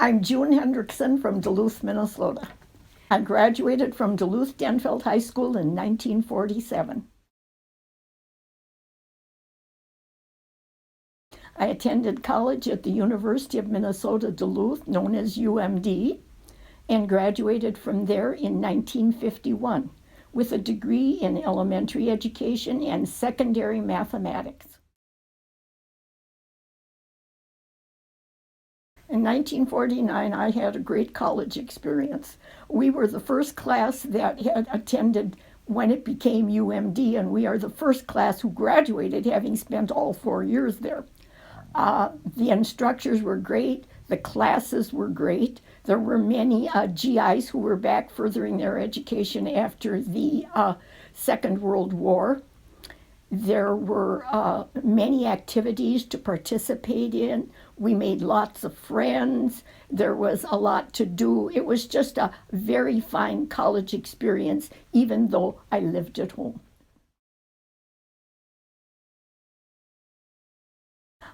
I'm June Hendrickson from Duluth, Minnesota. I graduated from Duluth-Denfeld High School in 1947. I attended college at the University of Minnesota Duluth, known as UMD, and graduated from there in 1951 with a degree in elementary education and secondary mathematics. In 1949, I had a great college experience. We were the first class that had attended when it became UMD, and we are the first class who graduated having spent all 4 years there. The instructors were great. The classes were great. There were many GIs who were back furthering their education after the Second World War. There were many activities to participate in. We made lots of friends. There was a lot to do. It was just a very fine college experience, even though I lived at home.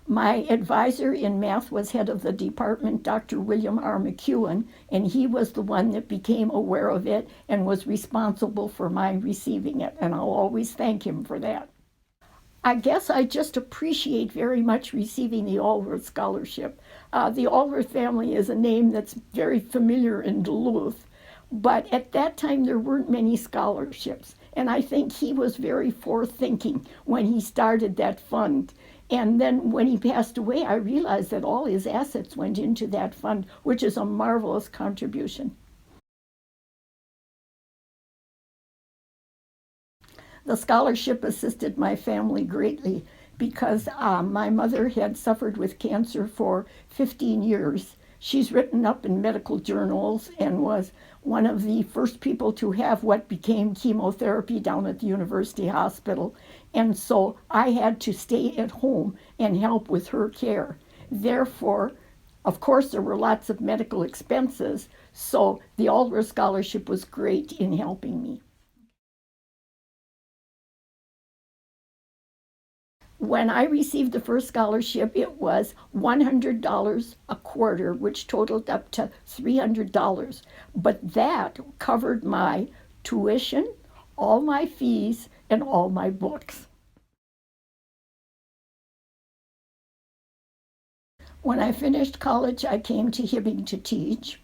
My advisor in math was head of the department, Dr. William R. McEwen, and he was the one that became aware of it and was responsible for my receiving it, and I'll always thank him for that. I guess I just appreciate very much receiving the Alworth Scholarship. The Alworth family is a name that's very familiar in Duluth, but at that time there weren't many scholarships, and I think he was very forward-thinking when he started that fund. And then when he passed away, I realized that all his assets went into that fund, which is a marvelous contribution. The scholarship assisted my family greatly because my mother had suffered with cancer for 15 years. She's written up in medical journals and was one of the first people to have what became chemotherapy down at the University Hospital. And so I had to stay at home and help with her care. Therefore, of course, there were lots of medical expenses, so the Alworth Scholarship was great in helping me. When I received the first scholarship, it was $100 a quarter, which totaled up to $300. But that covered my tuition, all my fees, and all my books. When I finished college, I came to Hibbing to teach,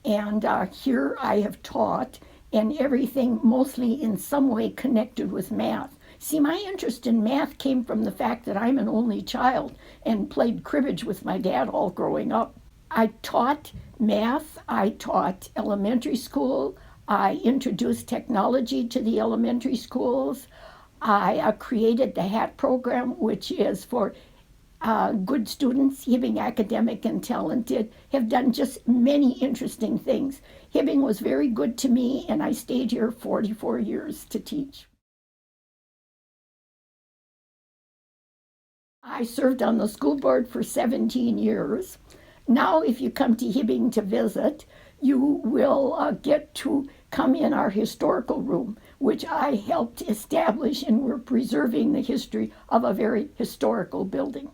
and here I have taught, and everything mostly in some way connected with math. See, my interest in math came from the fact that I'm an only child and played cribbage with my dad all growing up. I taught math, I taught elementary school, I introduced technology to the elementary schools, I created the HAT program, which is for good students, Hibbing Academic and Talented, have done just many interesting things. Hibbing was very good to me, and I stayed here 44 years to teach. I served on the school board for 17 years. Now, if you come to Hibbing to visit, you will get to come in our historical room, which I helped establish, and we're preserving the history of a very historical building.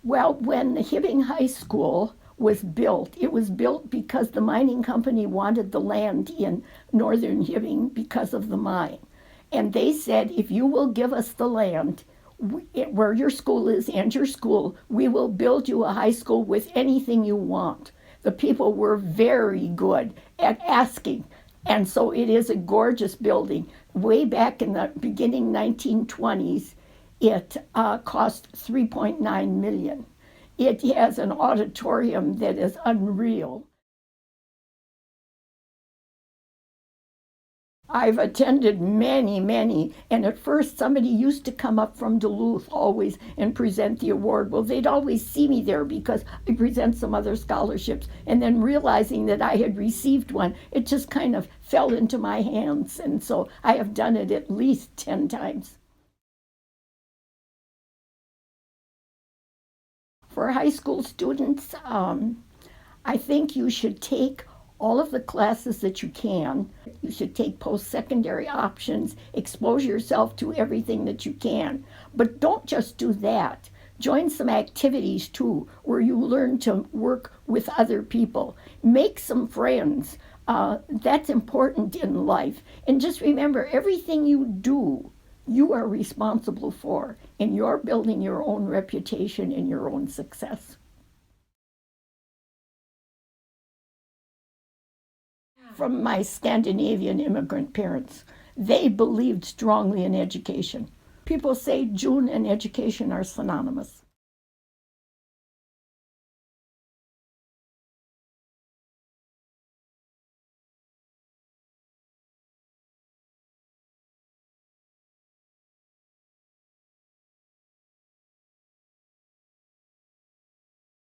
Well, when the Hibbing High School was built, it was built because the mining company wanted the land in northern Hibbing because of the mine. And they said, if you will give us the land where your school is and your school, we will build you a high school with anything you want. The people were very good at asking. And so it is a gorgeous building. Way back in the beginning 1920s, it cost $3.9 million. It has an auditorium that is unreal. I've attended many, and at first somebody used to come up from Duluth always and present the award. Well, they'd always see me there because I present some other scholarships, and then realizing that I had received one, it just kind of fell into my hands, and so I have done it at least 10 times. For high school students, I think you should take all of the classes that you can. You should take post-secondary options, expose yourself to everything that you can. But don't just do that. Join some activities too, where you learn to work with other people. Make some friends. That's important in life. And just remember, everything you do, you are responsible for, and you're building your own reputation and your own success. From my Scandinavian immigrant parents, they believed strongly in education. People say June and education are synonymous.